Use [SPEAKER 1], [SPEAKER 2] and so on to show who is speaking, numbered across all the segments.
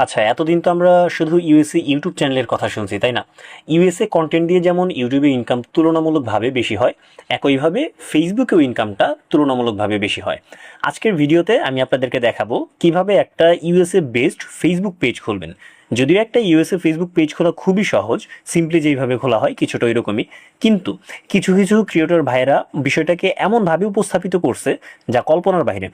[SPEAKER 1] আচ্ছা, এতদিন তো আমরা শুধু ইউএসএ ইউটিউব চ্যানেলের কথা শুনছি, তাই না? ইউএসএ কন্টেন্ট দিয়ে যেমন ইউটিউবে ইনকাম তুলনামূলকভাবে বেশি হয়, একইভাবে ফেসবুকেও ইনকামটা তুলনামূলকভাবে বেশি হয়। আজকের ভিডিওতে আমি আপনাদেরকে দেখাবো কিভাবে একটা ইউএসএ বেসড ফেসবুক পেজ খুলবেন। যদিও একটা ইউএসএ ফেসবুক পেজ খোলা খুবই সহজ, সিম্পলি যেইভাবে খোলা হয় কিছুটা ওইরকমই, কিন্তু কিছু কিছু ক্রিয়েটর ভাইরা বিষয়টাকে এমনভাবে উপস্থাপিত করছে যা কল্পনার বাইরে।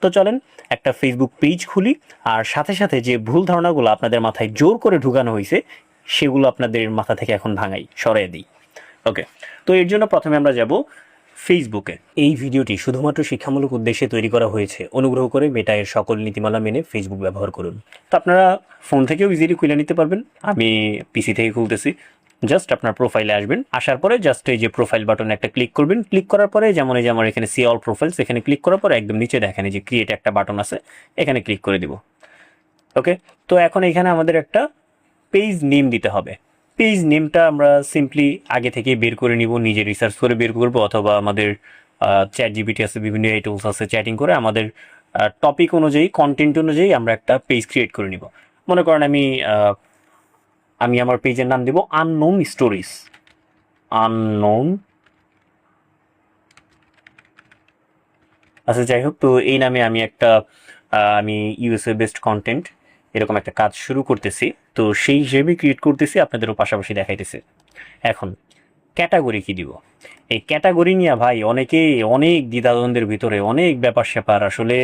[SPEAKER 1] তো চলেন একটা ফেসবুক পেজ খুলি, আর সাথে সাথে যে ভুল ধারণাগুলো আপনাদের মাথায় জোর করে ঢুকানো হয়েছে সেগুলো আপনাদের মাথা থেকে এখন ভাঙাই, সরিয়ে দিই। ওকে, তো এর জন্য প্রথমে আমরা যাব ফেসবুকে। এই ভিডিওটি শুধুমাত্র শিক্ষামূলক উদ্দেশ্যে তৈরি করা হয়েছে। অনুগ্রহ করে মেটা এর সকল নীতিমালা মেনে ফেসবুক ব্যবহার করুন। তো আপনারা ফোন থেকেও ইজিলি খুলে নিতে পারবেন, আমি পিসি থেকে খুলতেছি। জাস্ট আপনার প্রোফাইলে আসবেন, আসার পরে জাস্ট এই যে প্রোফাইল বাটনে একটা ক্লিক করবেন। ক্লিক করার পরে যেমন এই যে আমার এখানে সি অল প্রোফাইলস, এখানে ক্লিক করার পরে একদম নিচে দেখেন এই যে ক্রিয়েট একটা বাটন আছে, এখানে ক্লিক করে দিব। ওকে, তো এখন এখানে আমাদের একটা পেজ নেম দিতে হবে। পেজ নেমটা আমরা সিম্পলি আগে থেকে বের করে নিব, নিজে রিসার্চ করে বের করব, অথবা আমাদের চ্যাট জিপিটি আছে, বিভিন্ন এই টুলস আছে, চ্যাটিং করে আমাদের টপিক অনুযায়ী, কন্টেন্ট অনুযায়ী আমরা একটা পেজ ক্রিয়েট করে নিব। মনে করেন আমি আমি আমার পেজের নাম দেব আননোন স্টোরিজ। আননোন, আচ্ছা যাই হোক, তো এই নামে আমি একটা আমি ইউএসএ বেসড কন্টেন্ট এরকম একটা কাজ শুরু করতেছি। তো সেই হিসেবে ক্রিয়েট করতেছি, আপনাদেরও পাশাপাশি দেখাইতেছে। এখন ক্যাটাগরি কি দিব? এই ক্যাটাগরি নিয়ে ভাই অনেকেই অনেক দ্বিধাদ্বন্দ্বের ভিতরে, অনেক ব্যাপার স্যাপার আসলে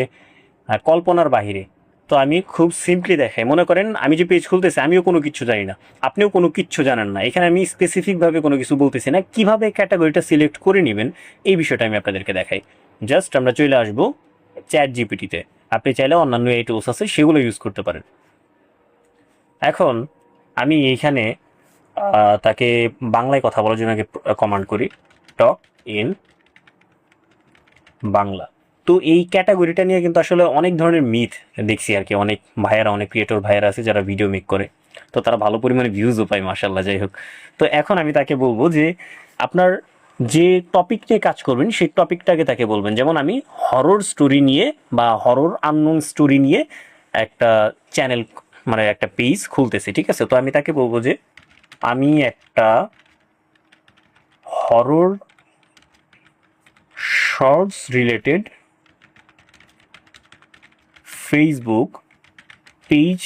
[SPEAKER 1] কল্পনার বাহিরে। তো আমি খুব সিম্পলি দেখাই। মনে করেন আমি যে পেজ খুলতেছি, আমিও কোনো কিছু জানি না, আপনিও কোনো কিচ্ছু জানেন না। এখানে আমি স্পেসিফিকভাবে কোনো কিছু বলতেছি না, কিভাবে ক্যাটাগরিটা সিলেক্ট করে নেবেন এই বিষয়টা আমি আপনাদেরকে দেখাই। জাস্ট আমরা চলে আসবো চ্যাট জিপিটিতে। আপনি চাইলে অন্যান্য এই টুলস আছে সেগুলো ইউজ করতে পারেন। এখন আমি এইখানে তাকে বাংলায় কথা বলার জন্য আগে কমান্ড করি, টক ইন বাংলা। তো এই ক্যাটাগরিটা নিয়ে কিন্তু আসলে অনেক ধরনের মিথ দেখছি আর কি। অনেক ভাইয়ারা, অনেক ক্রিয়েটর ভাইয়ারা আছে যারা ভিডিও মেক করে, তো তারা ভালো পরিমাণে ভিউজও পায়, মাশাল্লাহ। যাই হোক, তো এখন আমি তাকে বলবো যে আপনার যে টপিক নিয়ে কাজ করবেন সেই টপিকটাকে তাকে বলবেন। যেমন আমি হরর স্টোরি নিয়ে বা হরর আননোন স্টোরি নিয়ে একটা চ্যানেল, মানে একটা পেজ খুলতেছি, ঠিক আছে? তো আমি তাকে বলবো যে আমি একটা horror shorts related Facebook page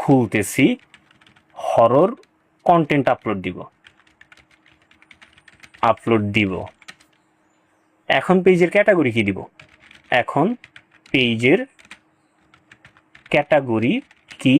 [SPEAKER 1] খুলতেছি, হরর কন্টেন্ট আপলোড দিব। এখন পেজের ক্যাটাগরি কি দিব? এখন পেজের ক্যাটাগরি